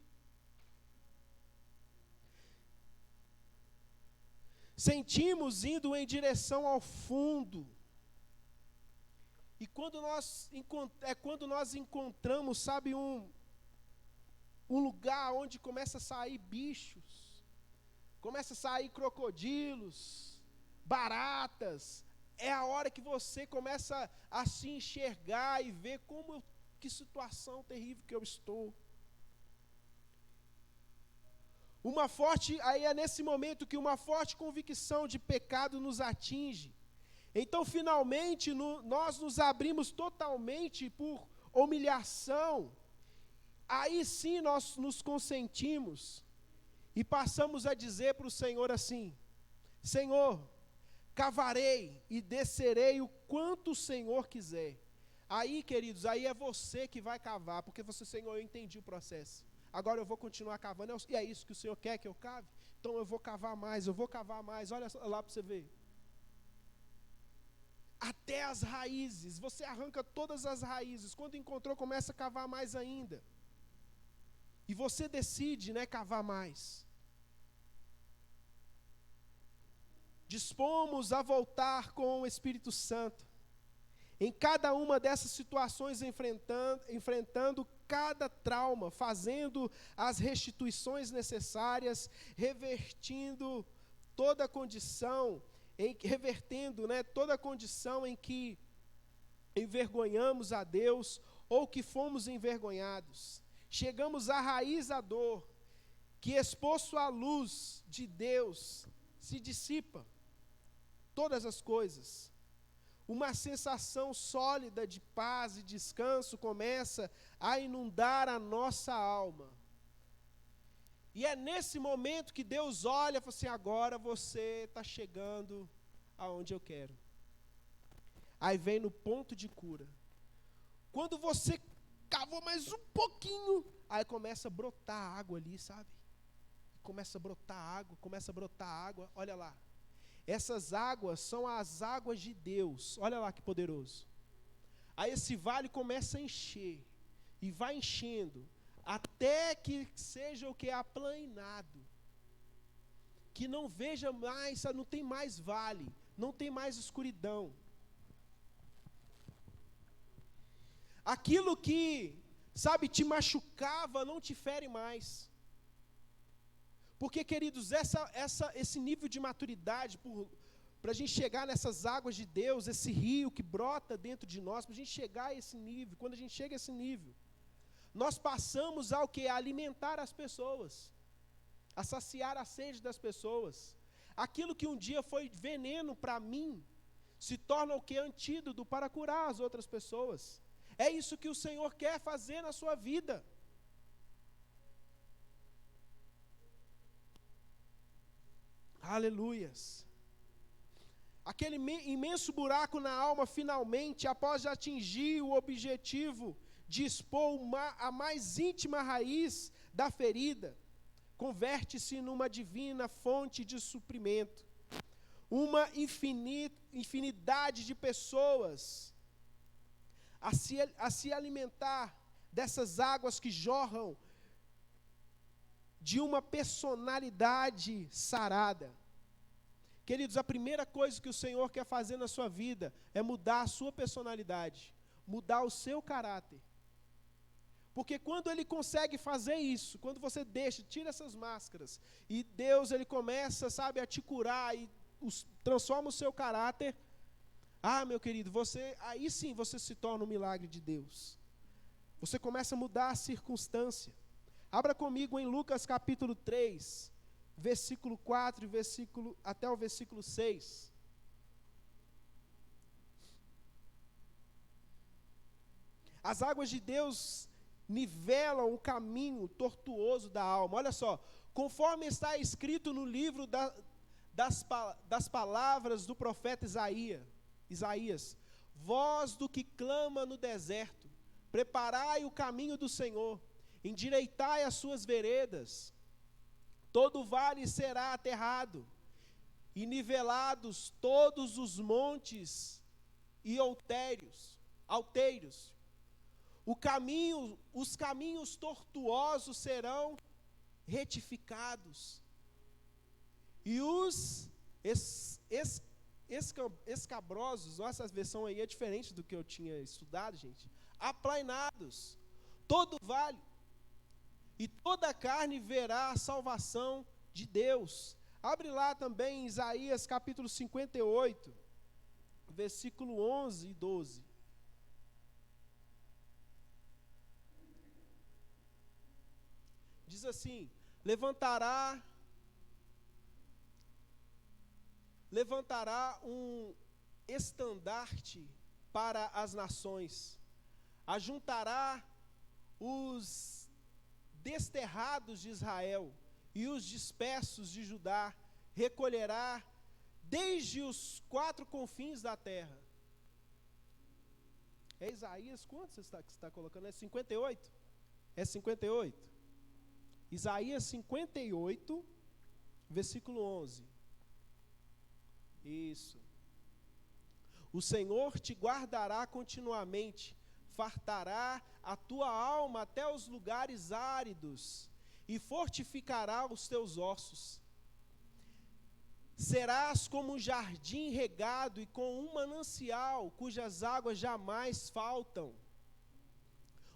Speaker 1: Sentimos indo em direção ao fundo. E quando nós encontramos, sabe, um lugar onde começa a sair bichos, começa a sair crocodilos, baratas, é a hora que você começa a se enxergar e ver que situação terrível que eu estou. Aí é nesse momento que uma forte convicção de pecado nos atinge. Então, finalmente, nós nos abrimos totalmente por humilhação. Aí sim nós nos consentimos e passamos a dizer para o Senhor assim: Senhor, cavarei e descerei o quanto o Senhor quiser. Aí, queridos, aí é você que vai cavar, porque você: Senhor, eu entendi o processo. Agora eu vou continuar cavando, e é isso que o Senhor quer que eu cave? Então eu vou cavar mais, olha lá para você ver. Até as raízes, você arranca todas as raízes, quando encontrou, começa a cavar mais ainda. E você decide, cavar mais. Dispomos a voltar com o Espírito Santo. Em cada uma dessas situações, enfrentando cada trauma, fazendo as restituições necessárias, revertendo toda a condição em que envergonhamos a Deus ou que fomos envergonhados. Chegamos à raiz da dor, que exposto à luz de Deus se dissipa todas as coisas. Uma sensação sólida de paz e descanso começa a inundar a nossa alma. E é nesse momento que Deus olha e fala assim: agora você está chegando aonde eu quero. Aí vem no ponto de cura. Quando você cavou mais um pouquinho, aí começa a brotar água ali, sabe? Começa a brotar água, olha lá. Essas águas são as águas de Deus, olha lá que poderoso. Aí esse vale começa a encher, e vai enchendo, até que seja o que? Aplainado. Que não veja mais, não tem mais vale, não tem mais escuridão. Aquilo que, sabe, te machucava, não te fere mais. Porque, queridos, esse nível de maturidade, para a gente chegar nessas águas de Deus, esse rio que brota dentro de nós, para a gente chegar a esse nível, quando a gente chega a esse nível, nós passamos ao que? A alimentar as pessoas, a saciar a sede das pessoas. Aquilo que um dia foi veneno para mim, se torna o que? Antídoto para curar as outras pessoas. É isso que o Senhor quer fazer na sua vida. Aleluias. Aquele imenso buraco na alma, finalmente, após atingir o objetivo de expor a mais íntima raiz da ferida, converte-se numa divina fonte de suprimento. Uma infinidade de pessoas a se alimentar dessas águas que jorram de uma personalidade sarada. Queridos, a primeira coisa que o Senhor quer fazer na sua vida é mudar a sua personalidade, mudar o seu caráter. Porque quando Ele consegue fazer isso, quando você tira essas máscaras, e Deus Ele começa, sabe, a te curar e transforma o seu caráter, meu querido, aí sim você se torna um milagre de Deus. Você começa a mudar a circunstância. Abra comigo em Lucas capítulo 3, versículo 4 até o versículo 6. As águas de Deus nivelam o caminho tortuoso da alma. Olha só, conforme está escrito no livro das palavras do profeta Isaías, voz do que clama no deserto, preparai o caminho do Senhor, endireitai as suas veredas, todo vale será aterrado, e nivelados todos os montes e alteiros. Os caminhos tortuosos serão retificados, e os escabrosos, nossa versão aí é diferente do que eu tinha estudado, gente, aplainados, todo vale, e toda a carne verá a salvação de Deus. Abre lá também Isaías capítulo 58, versículo 11 e 12. Diz assim: levantará um estandarte para as nações, ajuntará os desterrados de Israel e os dispersos de Judá, recolherá desde os 4 confins da terra. É Isaías, quanto você está colocando? É 58? É 58. Isaías 58, versículo 11. Isso. O Senhor te guardará continuamente, fartará a tua alma até os lugares áridos e fortificará os teus ossos. Serás como um jardim regado e com um manancial cujas águas jamais faltam.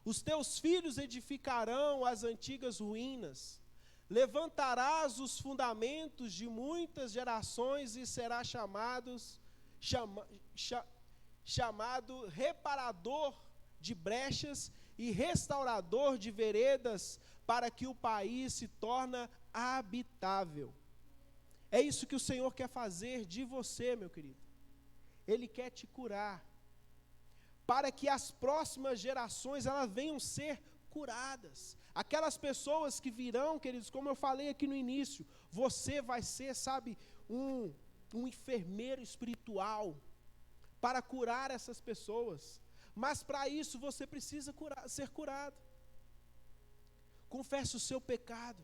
Speaker 1: Os teus filhos edificarão as antigas ruínas. Levantarás os fundamentos de muitas gerações e será chamado reparador de brechas e restaurador de veredas, para que o país se torne habitável. É isso que o Senhor quer fazer de você, meu querido. Ele quer te curar, para que as próximas gerações elas venham ser curadas. Aquelas pessoas que virão, queridos, como eu falei aqui no início, você vai ser, sabe, um enfermeiro espiritual para curar essas pessoas. Mas para isso você precisa ser curado. Confesse o seu pecado,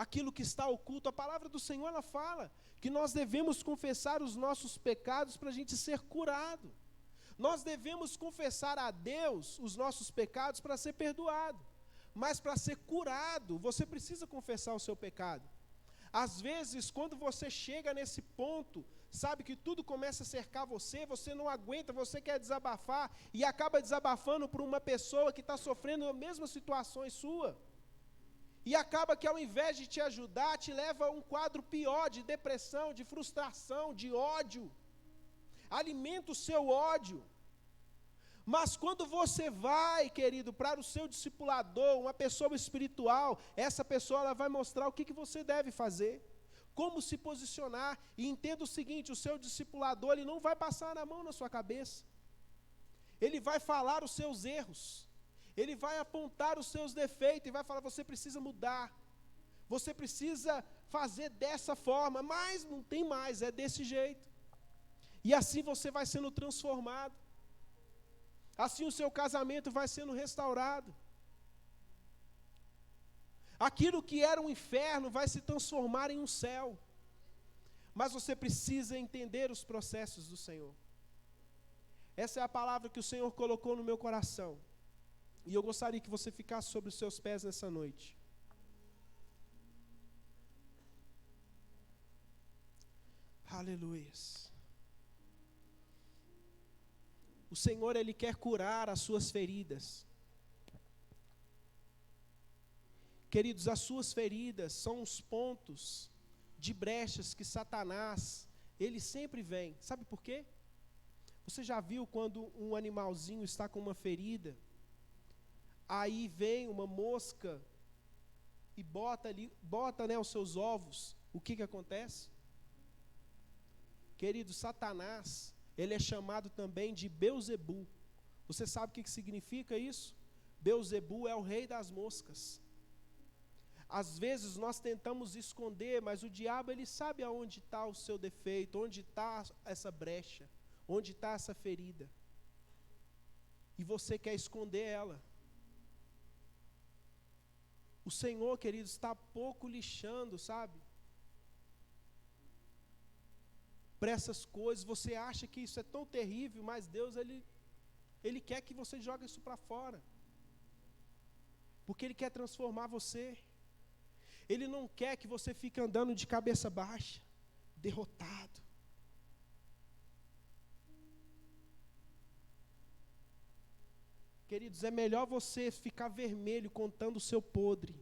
Speaker 1: aquilo que está oculto. A palavra do Senhor, ela fala que nós devemos confessar os nossos pecados para a gente ser curado. Nós devemos confessar a Deus os nossos pecados para ser perdoado. Mas para ser curado, você precisa confessar o seu pecado. Às vezes, quando você chega nesse ponto, sabe que tudo começa a cercar você não aguenta, você quer desabafar e acaba desabafando por uma pessoa que está sofrendo as mesmas situações sua. E acaba que ao invés de te ajudar, te leva a um quadro pior de depressão, de frustração, de ódio. Alimenta o seu ódio. Mas quando você vai, querido, para o seu discipulador, uma pessoa espiritual, essa pessoa ela vai mostrar o que você deve fazer, como se posicionar. E entenda o seguinte, o seu discipulador ele não vai passar a mão na sua cabeça. Ele vai falar os seus erros. Ele vai apontar os seus defeitos e vai falar, você precisa mudar. Você precisa fazer dessa forma, mas não tem mais, é desse jeito. E assim você vai sendo transformado. Assim o seu casamento vai sendo restaurado. Aquilo que era um inferno vai se transformar em um céu. Mas você precisa entender os processos do Senhor. Essa é a palavra que o Senhor colocou no meu coração. E eu gostaria que você ficasse sobre os seus pés nessa noite. Aleluia. O Senhor, Ele quer curar as suas feridas. Queridos, as suas feridas são os pontos de brechas que Satanás, ele sempre vem. Sabe por quê? Você já viu quando um animalzinho está com uma ferida, aí vem uma mosca e bota, né, os seus ovos, o que acontece? Querido, Satanás, ele é chamado também de Beuzebu. Você sabe o que significa isso? Beuzebu é o rei das moscas. Às vezes nós tentamos esconder, mas o diabo, ele sabe aonde está o seu defeito, onde está essa brecha, onde está essa ferida. E você quer esconder ela. O Senhor, querido, está pouco lixando, sabe? Para essas coisas, você acha que isso é tão terrível, mas Deus, Ele quer que você jogue isso para fora. Porque Ele quer transformar você. Ele não quer que você fique andando de cabeça baixa, derrotado. Queridos, é melhor você ficar vermelho contando o seu podre,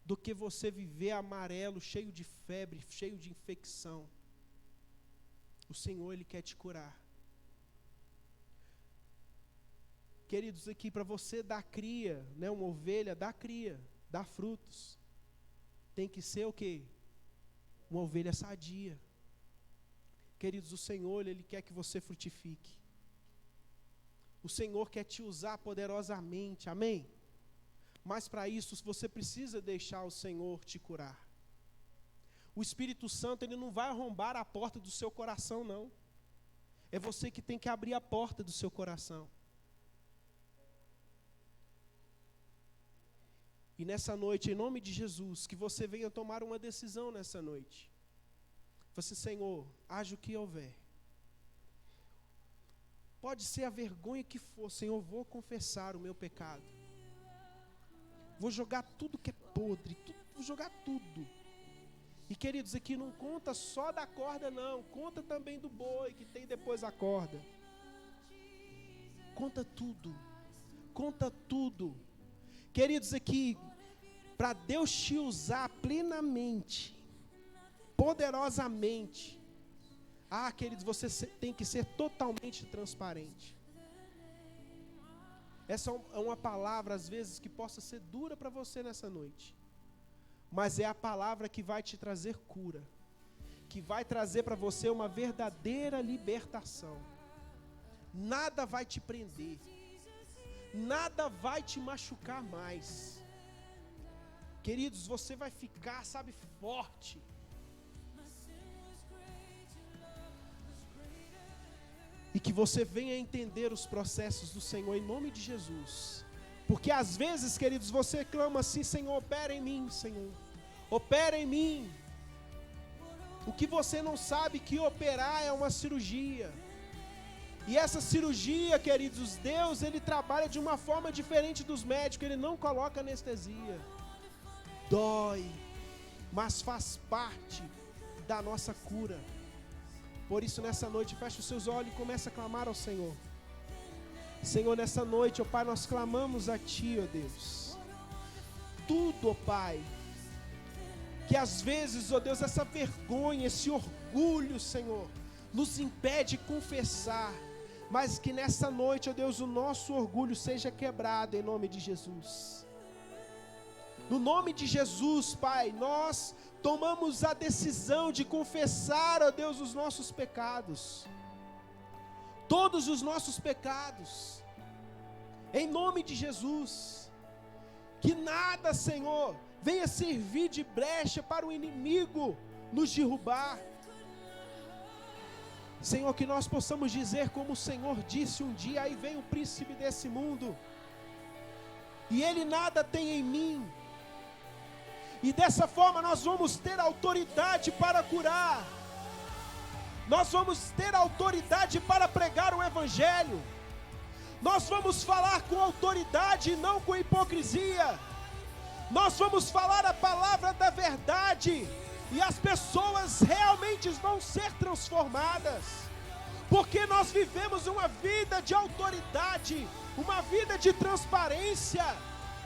Speaker 1: do que você viver amarelo, cheio de febre, cheio de infecção. O Senhor, Ele quer te curar. Queridos, aqui para você dar cria, né, uma ovelha dá cria, dá frutos. Tem que ser o quê? Uma ovelha sadia. Queridos, o Senhor, Ele quer que você frutifique. O Senhor quer te usar poderosamente, amém? Mas para isso, você precisa deixar o Senhor te curar. O Espírito Santo, Ele não vai arrombar a porta do seu coração, não. É você que tem que abrir a porta do seu coração. E nessa noite, em nome de Jesus, que você venha tomar uma decisão nessa noite. Você, Senhor, haja o que houver. Pode ser a vergonha que for, Senhor, vou confessar o meu pecado. Vou jogar tudo que é podre, vou jogar tudo. E queridos, aqui não conta só da corda não, conta também do boi que tem depois a corda. Conta tudo, conta tudo. Queridos, aqui, para Deus te usar plenamente, poderosamente, queridos, você tem que ser totalmente transparente. Essa é uma palavra, às vezes, que possa ser dura para você nessa noite. Mas é a palavra que vai te trazer cura. Que vai trazer para você uma verdadeira libertação. Nada vai te prender. Nada vai te machucar mais. Queridos, você vai ficar, sabe, forte. E que você venha entender os processos do Senhor em nome de Jesus. Porque às vezes, queridos, você clama assim: Senhor, opera em mim, Senhor. Opera em mim. O que você não sabe que operar é uma cirurgia. E essa cirurgia, queridos, Deus, Ele trabalha de uma forma diferente dos médicos. Ele não coloca anestesia. Dói, mas faz parte da nossa cura. Por isso, nessa noite, feche os seus olhos e comece a clamar ao Senhor. Senhor, nessa noite, ó Pai, nós clamamos a Ti, ó Deus. Tudo, ó Pai, que às vezes, ó Deus, essa vergonha, esse orgulho, Senhor, nos impede de confessar. Mas que nessa noite, ó Deus, o nosso orgulho seja quebrado em nome de Jesus. No nome de Jesus, Pai, nós tomamos a decisão de confessar, ó Deus, os nossos pecados. Todos os nossos pecados. Em nome de Jesus. Que nada, Senhor, venha servir de brecha para o inimigo nos derrubar. Senhor, que nós possamos dizer como o Senhor disse um dia: aí vem o príncipe desse mundo, e ele nada tem em mim, E dessa forma nós vamos ter autoridade para curar. Nós vamos ter autoridade para pregar o Evangelho. Nós vamos falar com autoridade e não com hipocrisia. Nós vamos falar a palavra da verdade. E as pessoas realmente vão ser transformadas. Porque nós vivemos uma vida de autoridade, uma vida de transparência.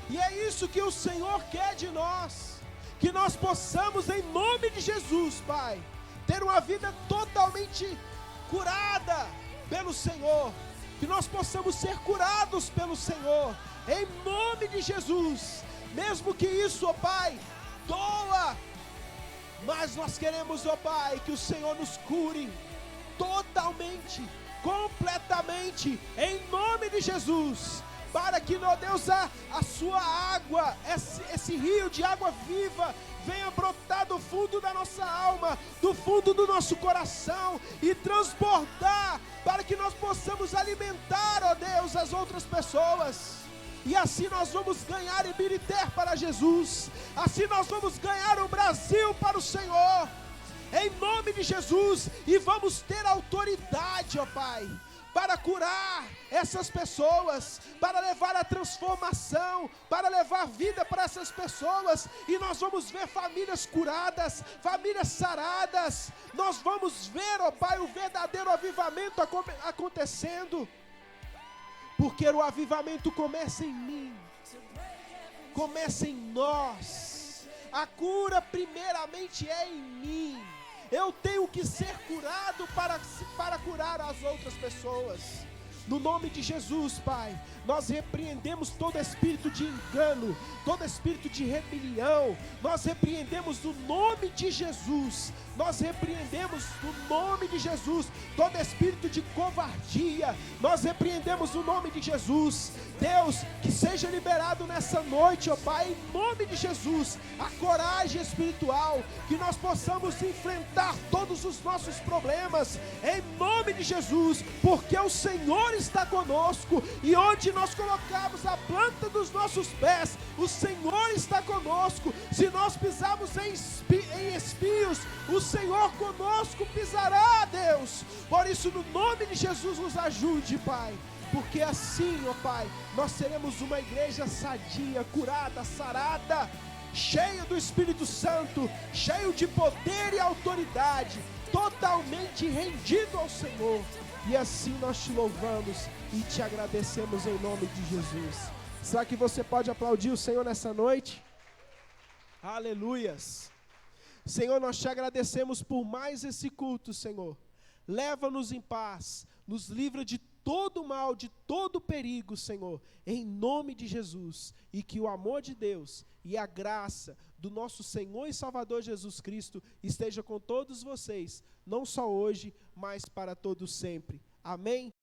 Speaker 1: E é isso que o Senhor quer de nós. Que nós possamos, em nome de Jesus, Pai, ter uma vida totalmente curada pelo Senhor. Que nós possamos ser curados pelo Senhor, em nome de Jesus. Mesmo que isso, ó Pai, doa. Mas nós queremos, ó Pai, que o Senhor nos cure totalmente, completamente, em nome de Jesus. Para que, ó Deus, a sua água, esse rio de água viva, venha brotar do fundo da nossa alma, do fundo do nosso coração, e transbordar, para que nós possamos alimentar, ó Deus, as outras pessoas. E assim nós vamos ganhar Ibirité para Jesus, assim nós vamos ganhar o Brasil para o Senhor, em nome de Jesus, e vamos ter autoridade, ó Pai, para curar essas pessoas, para levar a transformação, para levar vida para essas pessoas, e nós vamos ver famílias curadas, famílias saradas, nós vamos ver, ó Pai, o verdadeiro avivamento acontecendo, porque o avivamento começa em mim, começa em nós, a cura primeiramente é em mim. Eu tenho que ser curado para curar as outras pessoas. No nome de Jesus, Pai, nós repreendemos todo espírito de engano, todo espírito de rebelião. Nós repreendemos no nome de Jesus. Nós repreendemos no nome de Jesus todo espírito de covardia. Nós repreendemos no nome de Jesus. Deus, que seja liberado nessa noite, ó Pai, em nome de Jesus, a coragem espiritual, que nós possamos enfrentar todos os nossos problemas, em nome de Jesus, porque o Senhor está conosco, e onde nós colocamos a planta dos nossos pés, o Senhor está conosco. Se nós pisarmos em espinhos, o Senhor conosco pisará, Deus. Por isso, no nome de Jesus, nos ajude, Pai, porque assim, ó Pai, nós seremos uma igreja sadia, curada, sarada, cheia do Espírito Santo, cheio de poder e autoridade, totalmente rendido ao Senhor. E assim nós te louvamos e te agradecemos em nome de Jesus. Será que você pode aplaudir o Senhor nessa noite? Aleluias. Senhor, nós te agradecemos por mais esse culto, Senhor. Leva-nos em paz, nos livra de todo mal, de todo perigo, Senhor, em nome de Jesus. E que o amor de Deus e a graça do nosso Senhor e Salvador Jesus Cristo esteja com todos vocês, não só hoje, mas para todos sempre. Amém?